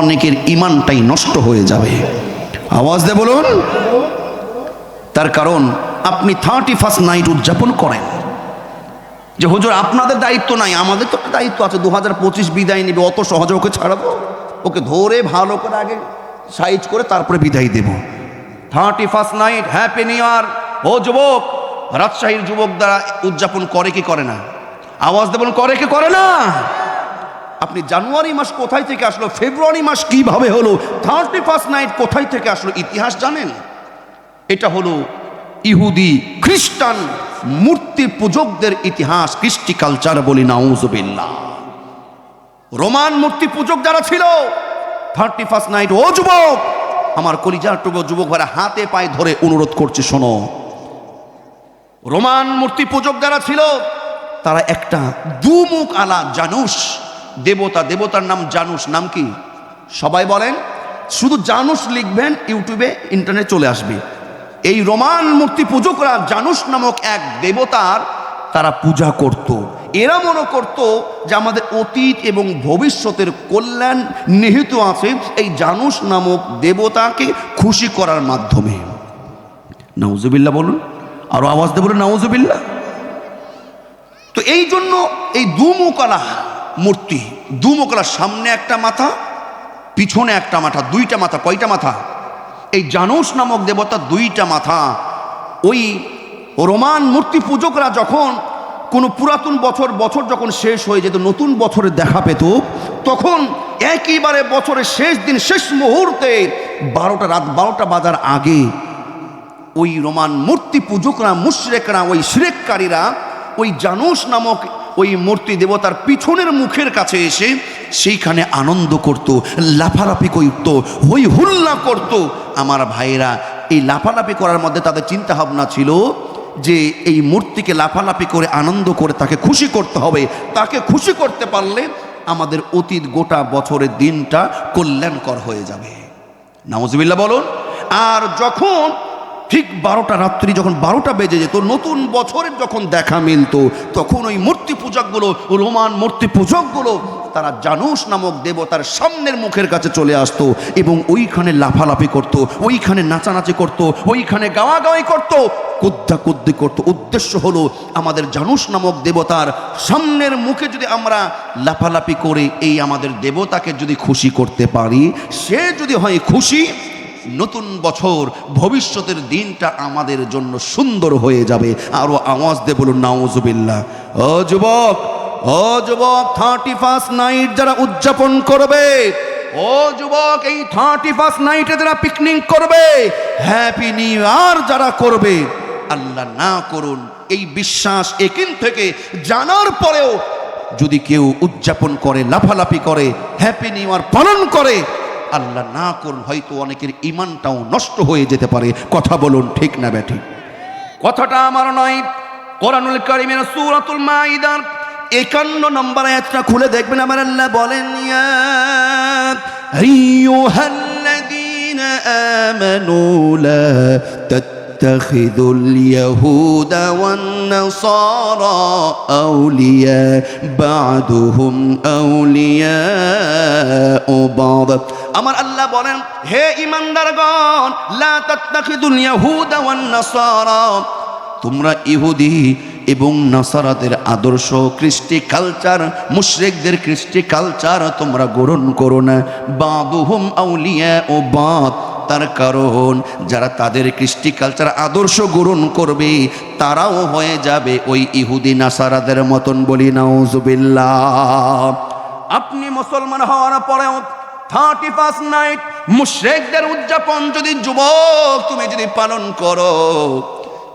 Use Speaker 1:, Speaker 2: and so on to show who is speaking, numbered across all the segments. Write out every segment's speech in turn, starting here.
Speaker 1: অনেকের ইমানটাই নষ্ট হয়ে যাবে। আওয়াজ দিয়ে বলুন। তার কারণ আপনি 31st নাইট উদযাপন করেন যে হুজুর আপনাদের দায়িত্ব নাই, আমাদের তো দায়িত্ব আছে। 2025 বিদায় নেবে, অত সহজে ওকে ছাড়াবো? ওকে ধরে ভালো করে আগে সাইজ করে তারপরে বিদায় দেব। 31st night happy new year. ও যুবক, রাজশাহীর যুবক দ্বারা উদযাপন করে কি করে না? আওয়াজ দেবেন, করে কি করে না? আপনি জানুয়ারি মাস কোথায় থেকে আসলো, ফেব্রুয়ারি মাস কিভাবে হলো, 31st নাইট কোথায় থেকে আসলো, ইতিহাস জানেন? এটা হলো ইহুদি খ্রিস্টান মূর্তি পূজকদের ইতিহাস, কৃষ্টি কালচার বলি নাউজুবিল্লাহ। রোমান মূর্তি পূজক যারা ছিল, 31st নাইট, ও যুবক, আমার কলিজার টুকরো যুবক ভাইরা হাতে পায়ে ধরে অনুরোধ করছে, শোনো। রোমান মূর্তি পূজক যারা ছিল তারা একটা দুমুখ আলা জানুস দেবতা, দেবতার নাম জানুস। নাম কি সবাই বলেন? শুধু জানুস লিখবেন, ইউটিউবে ইন্টারনেট চলে আসবে। এই রোমান মূর্তি পূজকরা জানুস নামক এক দেবতার তারা পূজা করত। এরা মনে করত যে আমাদের অতীত এবং ভবিষ্যতের কল্যাণ নিহিত আছে এই জানুস নামক দেবতাকে খুশি করার মাধ্যমে। নাউজুবিল্লাহ বলুন, আরো আওয়াজ দিয়ে বলুন নাউজুবিল্লাহ। তো এই জন্য এই দুমুখলা মূর্তি, দুমুখলা, সামনে একটা মাথা, পিছনে একটা মাথা, দুইটা মাথা। কয়টা মাথা? এই জানুস নামক দেবতা দুইটা মাথা। ওই রোমান মূর্তি পূজকরা যখন কোনো পুরাতন বছর যখন শেষ হয়ে যেত, নতুন বছরের দেখা পেত, তখন একইবারে বছরের শেষ দিন, শেষ মুহূর্তে রাত 12টা বাজার আগে ওই রোমান মূর্তি পূজকরা, মুশরিকরা, ওই শিরককারীরা ওই জানুস নামক ওই মূর্তি দেবতার পিছনের মুখের কাছে এসে সেইখানে আনন্দ করত, লাফালাফি করত, হই হুল্লা করত। আমার ভাইয়েরা, এই লাফালাফি করার মধ্যে তাদের চিন্তা ভাবনা ছিল যে এই মূর্তিকে লাফালাফি করে আনন্দ করে তাকে খুশি করতে হবে। তাকে খুশি করতে পারলে আমাদের অতীত গোটা বছরের দিনটা কল্যাণকর হয়ে যাবে। নাউজুবিল্লাহ বলুন। আর যখন ঠিক 12টা রাত্রি, যখন 12টা বেজে যেত, নতুন বছরের যখন দেখা মিলতো, তখন ওই মূর্তি পূজকগুলো, রোমান মূর্তি পূজকগুলো, তারা জানুস নামক দেবতার সামনের মুখের কাছে চলে আসতো এবং ওইখানে লাফালাফি করত, ওইখানে নাচানাচি করত, ওইখানে গাওয়াগাওয়ি করত, কুদ্দাকুদ্দি করত। উদ্দেশ্য হলো আমাদের জানুস নামক দেবতার সামনের মুখে যদি আমরা লাফালাফি করে এই আমাদের দেবতাকে যদি খুশি করতে পারি, সে যদি হয় খুশি, নতুন বছর, ভবিষ্যতের দিনটা আমাদের জন্য সুন্দর হয়ে যাবে। আরো আওয়াজ দিয়ে বলুন নাউজুবিল্লাহ। ও যুবক, ও যুবক, 31st নাইট যারা উদযাপন করবে, ও যুবক, এই 31st নাইটে যারা পিকনিক করবে, হ্যাপি নিউ ইয়ার যারা করবে, আল্লাহ না করুন এই বিশ্বাস একিন থেকে জানার পরেও যদি কেউ উদযাপন করে, লাফালাফি করে, হ্যাপি নিউ ইয়ার পালন করে, আল্লাহ না করুন হয়তো অনেকের ইমানটাও নষ্ট হয়ে যেতে পারে। কথা বলুন ঠিক না ব্যাঠিক? কথাটা আমার নয়, কোরআনুল কারীমের সূরাতুল মাইদার 51 নম্বর আয়াতটা খুলে দেখবেন। আমার আল্লাহ বলেন, ইয়া আইয়ুহাল্লাযীনা আমানু লা তাত্তাখিযুল ইয়াহুদা ওয়ান নাসারা আউলিয়া বা'দুহুম আউলিয়াউ বা'দ। আমার আল্লাহ বলেন, হে ঈমানদারগণ, লা তাত্তাখিযুল ইয়াহুদা ওয়ান নাসারা, তোমরা ইহুদি এবং নাসারাদের আদর্শ, কৃষ্টি কালচার, মুশরিকদের কৃষ্টি কালচার তোমরা গ্রহণ করো না। বা'দুহুম আউলিয়াউ বা'দ, তার কারণ যারা তাদের কৃষ্টি কালচার আদর্শ গ্রহণ করবে তারাও হয়ে যাবে ওই ইহুদি নাসারাদের মতন। বলি নাউজুবিল্লাহ। আপনি মুসলমান হওয়ার পরেও 31st নাইট মুশরিকদের উদযাপন যদি যুবক তুমি যদি পালন করো,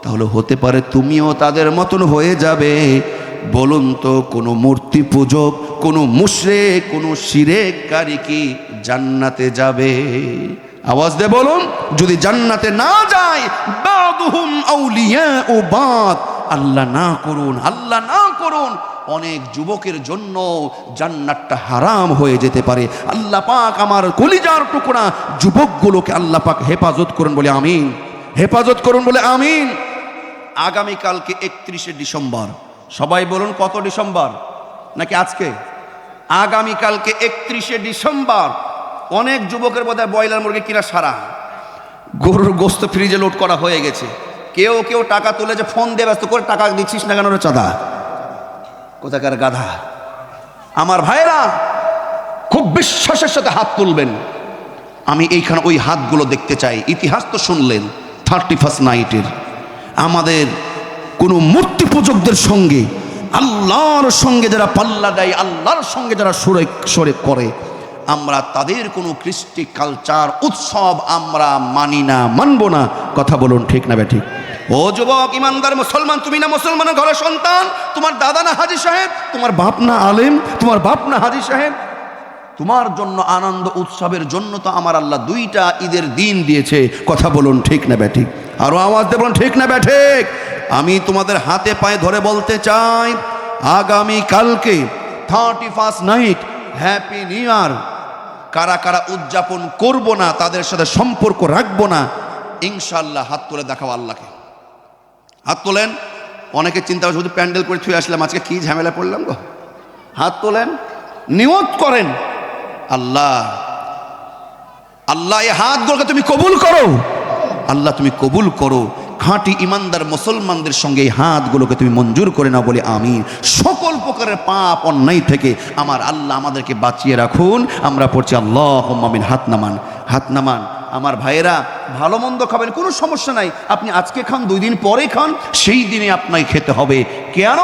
Speaker 1: তাহলে হতে পারে তুমিও তাদের মতন হয়ে যাবে। বলুন তো, কোনো মূর্তি পূজক, কোনো মুশরিক, কোনো শিরককারী কি জান্নাতে যাবে? আওয়াজ দিয়ে বলুন, যদি জান্নাতে না যায়, বা'দুহুম আউলিয়াউ বা'দ, আল্লাহ না করুন, আল্লাহ না করুন, অনেক যুবকের জন্য জান্নাতটা হারাম হয়ে যেতে পারে। আল্লাহ পাক আমার কলিজার টুকরা যুবকগুলোকে আল্লাহ পাক হেফাজত করুন বলে আমিন, হেফাজত করুন বলে আমিন। আগামীকালকে 31শে ডিসেম্বর, সবাই বলুন কত ডিসেম্বর নাকি আজকে? আগামীকালকে 31শে ডিসেম্বর অনেক যুবকের বোধহয় ব্রয়লার মুরগি কিনা সারা, গরুর গোস্ত ফ্রিজে লোড করা হয়ে গেছে। কেউ কেউ টাকা তুলেছে, ফোন দিয়ে ব্যস্ত করে, টাকা দিচ্ছিস না কেন রে চাঁদা, কোথাকার গাধা। আমার ভাইরা খুব বিশ্বাসের সাথে হাত তুলবেন। আমি এইখানে ওই হাতগুলো দেখতে চাই। ইতিহাস তো শুনলেন 31st নাইটের। আমাদের কোনো মূর্তি পূজকদের সঙ্গে আল্লাহর সঙ্গে যারা পাল্লা দেয়, আল্লাহর সঙ্গে যারা শরিক করে, আমরা তাদের কোনো কৃষ্টি কালচার উৎসব আমরা মানি না, মানব না। কথা বলুন ঠিক না বেঠিক? ও যুবক ইমানদার মুসলমান, তুমি না মুসলমানের ঘরের সন্তান? তোমার দাদা না হাজী সাহেব? তোমার বাপ না আলেম? তোমার বাপ না হাজী সাহেব? তোমার জন্য আনন্দ উৎসবের জন্য তো আমার আল্লাহ 2টা ঈদের দিন দিয়েছে। কথা বলুন ঠিক না বেঠিক? আরো আওয়াজ দিয়ে বলুন ঠিক না বেঠিক? আমি তোমাদের হাতে পায়ে ধরে বলতে চাই, আগামী কালকে 31st নাইট, হ্যাপি নিউ ইয়ার। কারা কারা উদযাপন করব না, তাদের সাথে সম্পর্ক রাখবো না, ইনশাআল্লাহ হাত তুলে দেখাও আল্লাহকে। হাত তোলেন। অনেকে চিন্তা করে শুধু প্যান্ডেল করে ছুঁয়ে আসলাম, আজকে কি ঝামেলা পড়লাম গো। হাত তোলেন, নিয়ত করেন, আল্লাহ আল্লাহ এই হাতগুলোকে তুমি কবুল করো। আল্লাহ তুমি কবুল করো। খাঁটি ইমানদার মুসলমানদের সঙ্গে এই হাতগুলোকে তুমি মঞ্জুর করে নাও বলে আমিন। সকল প্রকারের পাপ অন্যায় থেকে আমার আল্লাহ আমাদেরকে বাঁচিয়ে রাখুন। আমরা পড়ছি আল্লাহুম্মা আমিন। হাত নামান, হাত নামান। আমার ভাইয়েরা, ভালো মন্দ খাবেন, কোনো সমস্যা নাই। আপনি আজকে খান, 2 দিন পরে খান, সেই দিনে আপনাকে খেতে হবে। কেন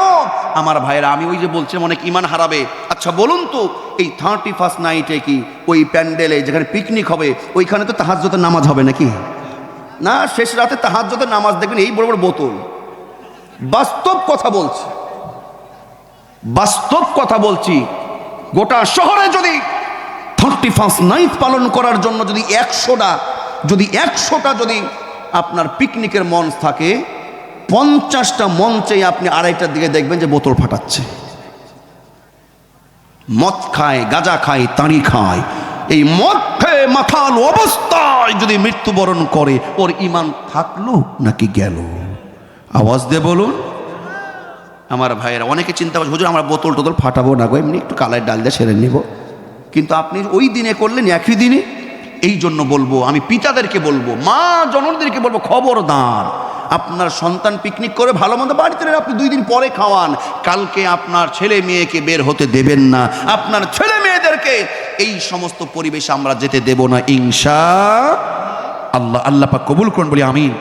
Speaker 1: আমার ভাইয়েরা, আমি ওই যে বলছিলাম অনেক ইমান হারাবে। আচ্ছা বলুন তো, এই 31st নাইটে কি ওই প্যান্ডেলে যেখানে পিকনিক হবে ওইখানে তো তাহাজ্জুদের নামাজ হবে নাকি? না, শেষ রাতে তাহাজ্জুদের নামাজ দেখবেন এই বড় বড় বোতল। বাস্তব কথা বলছি, বাস্তব কথা বলছি। গোটা শহরে যদি 31st নাইট পালন করার জন্য যদি 100টা যদি আপনার পিকনিকের মঞ্চ থাকে, 50টা মঞ্চে আপনি 2:30টার দিকে দেখবেন যে বোতল ফাটাচ্ছে। মদ খায়, গাঁজা খায়, তাঁড়ি খায়। এই মদ খেয়ে মাথাল অবস্থায় যদি মৃত্যুবরণ করে, ওর ইমান থাকলো নাকি গেল? আওয়াজ দিয়ে বলুন। আমার ভাইয়েরা, অনেকে চিন্তা করছে হুজুর আমরা বোতল টোতল ফাটাবো না গো, এমনি একটু কালাই ডাল দিয়ে সেরে নিব। কিন্তু আপনি ওই দিনে করলেন, একই দিনে। এই জন্য বলবো, আমি পিতাদেরকে বলবো, মা জননীদেরকে বলবো, খবরদার আপনার সন্তান পিকনিক করে ভালো মন্দ বাড়িতে আপনি 2 দিন পরে খাওয়ান। কালকে আপনার ছেলে মেয়েকে বের হতে দেবেন না, আপনার ছেলে মেয়েদেরকে এই সমস্ত পরিবেশে আমরা যেতে দেব না ইনশাআল্লাহ। আল্লাহ পাক কবুল করুন বলি আমিন।